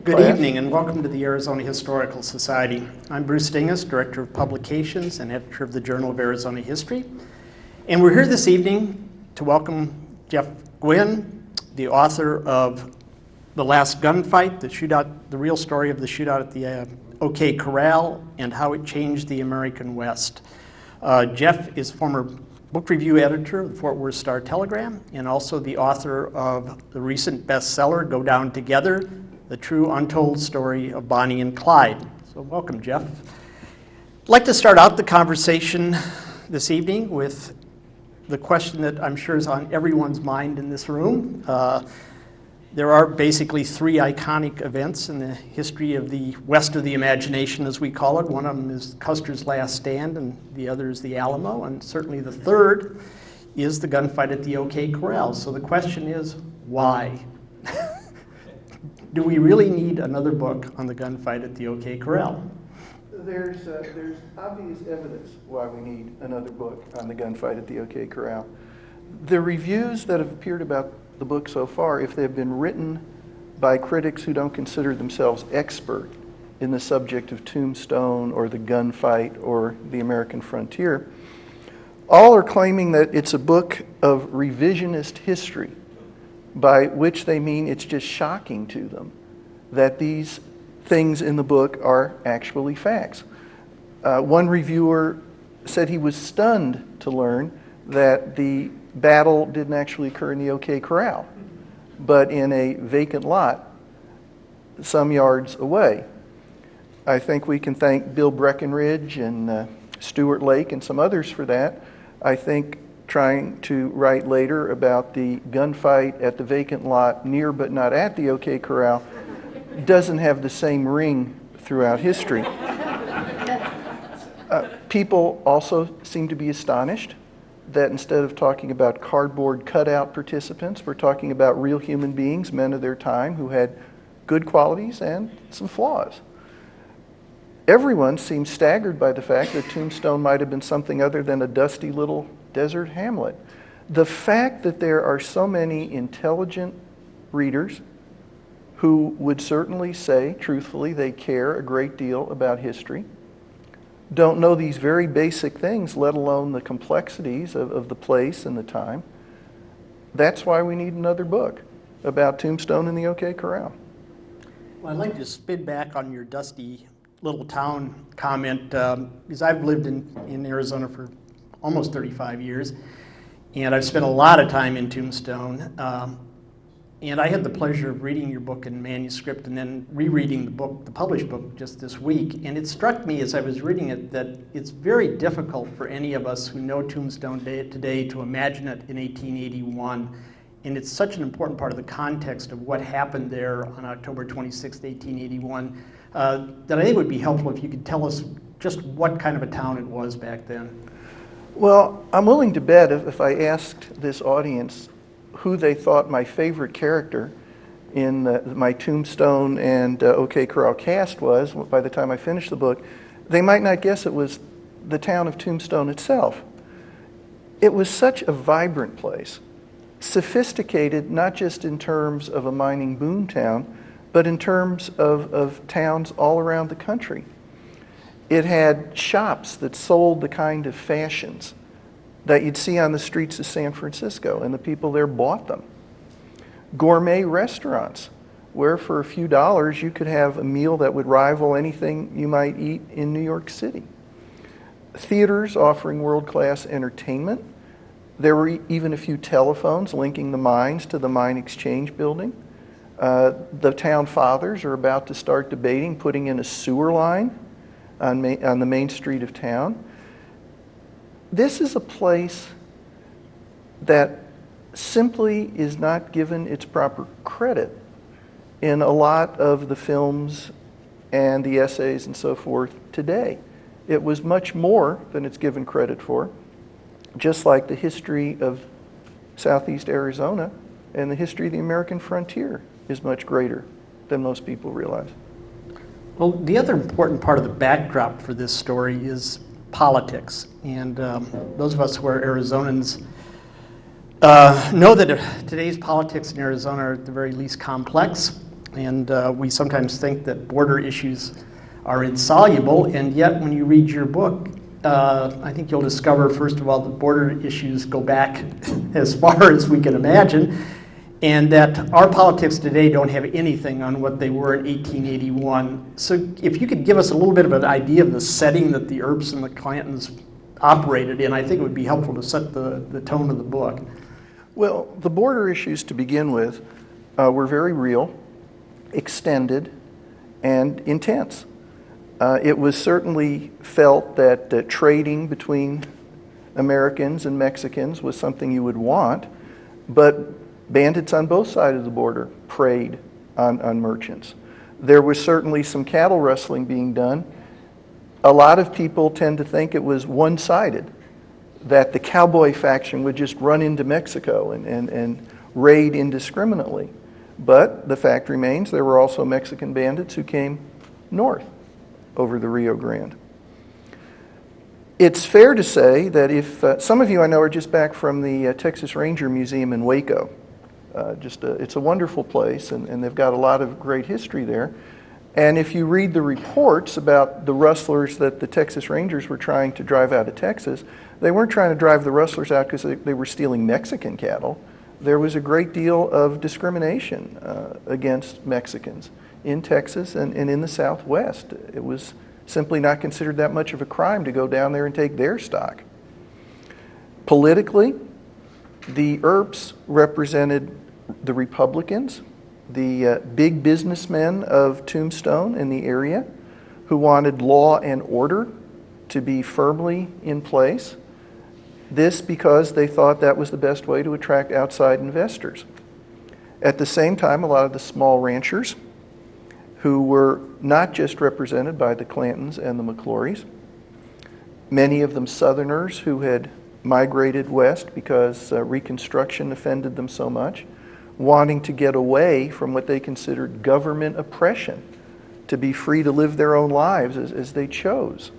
Good evening and welcome to the Arizona Historical Society. I'm Bruce Dingus, Director of Publications and Editor of the Journal of Arizona History. And we're here this evening to welcome Jeff Guinn, the author of The Last Gunfight, the real story of the shootout at the OK Corral and how it changed the American West. Jeff is former book review editor of the Fort Worth Star-Telegram and also the author of the recent bestseller, Go Down Together, The True Untold Story of Bonnie and Clyde. So welcome, Jeff. I'd like to start out the conversation this evening with the question that I'm sure is on everyone's mind in this room. There are basically three iconic events in the history of the West of the Imagination, as we call it. One of them is Custer's Last Stand, and the other is the Alamo, and certainly the third is the gunfight at the OK Corral. So the question is, why? Do we really need another book on the gunfight at the OK Corral? There's obvious evidence why we need another book on the gunfight at the OK Corral. The reviews that have appeared about the book so far, if they've been written by critics who don't consider themselves expert in the subject of Tombstone or the gunfight or the American frontier, all are claiming that it's a book of revisionist history, by which they mean it's just shocking to them that these things in the book are actually facts. One reviewer said he was stunned to learn that the battle didn't actually occur in the OK Corral, but in a vacant lot some yards away. I think we can thank Bill Breckenridge and Stuart Lake and some others for that. I think trying to write later about the gunfight at the vacant lot near but not at the OK Corral doesn't have the same ring throughout history. People also seem to be astonished that instead of talking about cardboard cutout participants, we're talking about real human beings, men of their time, who had good qualities and some flaws. Everyone seems staggered by the fact that Tombstone might have been something other than a dusty little desert hamlet. The fact that there are so many intelligent readers who would certainly say, truthfully, they care a great deal about history, don't know these very basic things, let alone the complexities of the place and the time. That's why we need another book about Tombstone and the OK Corral. Well, I'd like to spin back on your dusty little town comment, because I've lived in Arizona for almost 35 years, and I've spent a lot of time in Tombstone. And I had the pleasure of reading your book in manuscript and then rereading the published book just this week. And it struck me as I was reading it that it's very difficult for any of us who know Tombstone today to imagine it in 1881. And it's such an important part of the context of what happened there on October 26, 1881, that I think it would be helpful if you could tell us just what kind of a town it was back then. Well, I'm willing to bet if I asked this audience who they thought my favorite character in my Tombstone and OK Corral cast was, by the time I finished the book, they might not guess it was the town of Tombstone itself. It was such a vibrant place, sophisticated not just in terms of a mining boom town, but in terms of towns all around the country. It had shops that sold the kind of fashions that you'd see on the streets of San Francisco, and the people there bought them. Gourmet restaurants, where for a few dollars you could have a meal that would rival anything you might eat in New York City. Theaters offering world-class entertainment. There were even a few telephones linking the mines to the mine exchange building. The town fathers are about to start debating putting in a sewer line on the main street of town. This is a place that simply is not given its proper credit in a lot of the films and the essays and so forth today. It was much more than it's given credit for, just like the history of Southeast Arizona and the history of the American frontier is much greater than most people realize. Well, the other important part of the backdrop for this story is politics. And those of us who are Arizonans know that today's politics in Arizona are at the very least complex. And we sometimes think that border issues are insoluble, and yet when you read your book, I think you'll discover, first of all, that border issues go back as far as we can imagine, and that our politics today don't have anything on what they were in 1881. So if you could give us a little bit of an idea of the setting that the Earps and the Clantons operated in, I think it would be helpful to set the tone of the book. Well, the border issues to begin with were very real, extended, and intense. It was certainly felt that trading between Americans and Mexicans was something you would want, but bandits on both sides of the border preyed on merchants. There was certainly some cattle rustling being done. A lot of people tend to think it was one-sided, that the cowboy faction would just run into Mexico and raid indiscriminately. But the fact remains there were also Mexican bandits who came north over the Rio Grande. It's fair to say that if some of you I know are just back from the Texas Ranger Museum in Waco. It's a wonderful place, and they've got a lot of great history there. And if you read the reports about the rustlers that the Texas Rangers were trying to drive out of Texas, they weren't trying to drive the rustlers out because they were stealing Mexican cattle. There was a great deal of discrimination against Mexicans in Texas and in the Southwest. It was simply not considered that much of a crime to go down there and take their stock. Politically, the Earps represented the Republicans, the big businessmen of Tombstone in the area who wanted law and order to be firmly in place. This because they thought that was the best way to attract outside investors. At the same time, a lot of the small ranchers who were not just represented by the Clantons and the McLaurys, many of them Southerners who had migrated west because Reconstruction offended them so much, wanting to get away from what they considered government oppression, to be free to live their own lives as they chose.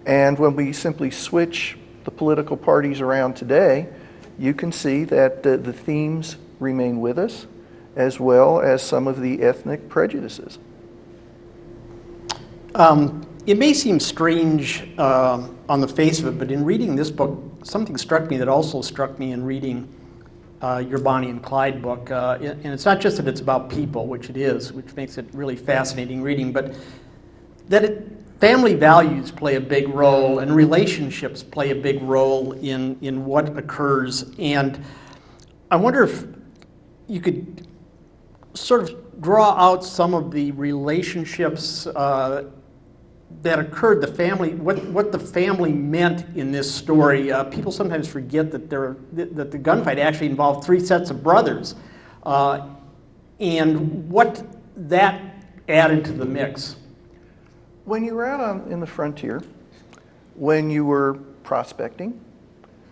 And when we simply switch the political parties around today, you can see that the themes remain with us, as well as some of the ethnic prejudices. It may seem strange on the face of it, but in reading this book, something struck me that also struck me in reading your Bonnie and Clyde book. And it's not just that it's about people, which it is, which makes it really fascinating reading, but that family values play a big role and relationships play a big role in what occurs. And I wonder if you could sort of draw out some of the relationships that occurred, the family, what the family meant in this story. People sometimes forget that that the gunfight actually involved 3 sets of brothers, and what that added to the mix. When you were out in the frontier, when you were prospecting,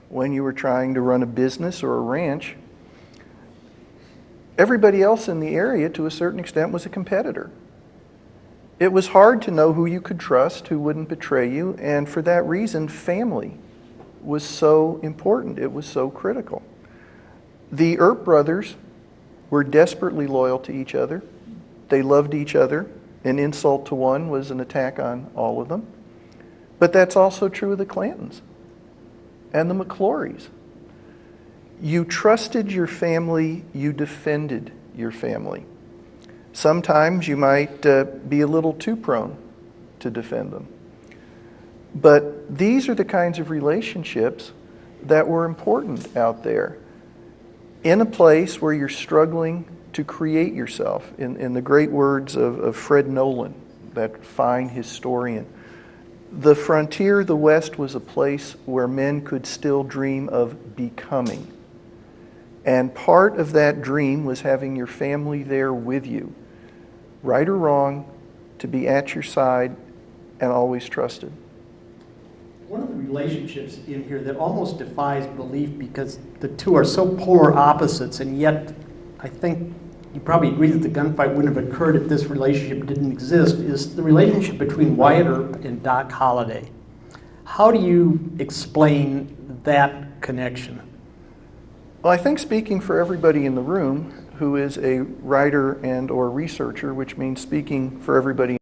when you were trying to run a business or a ranch, everybody else in the area, to a certain extent, was a competitor. It was hard to know who you could trust, who wouldn't betray you, and for that reason, family was so important. It was so critical. The Earp brothers were desperately loyal to each other. They loved each other. An insult to one was an attack on all of them. But that's also true of the Clantons and the McLaurys. You trusted your family, you defended your family. Sometimes you might be a little too prone to defend them. But these are the kinds of relationships that were important out there. In a place where you're struggling to create yourself, in the great words of Fred Nolan, that fine historian, the frontier, the West, was a place where men could still dream of becoming. And part of that dream was having your family there with you, right or wrong, to be at your side and always trusted. One of the relationships in here that almost defies belief, because the two are so polar opposites, and yet I think you probably agree that the gunfight wouldn't have occurred if this relationship didn't exist, is the relationship between Wyatt Earp and Doc Holliday. How do you explain that connection? Well, I think speaking for everybody in the room who is a writer and or researcher, which means speaking for everybody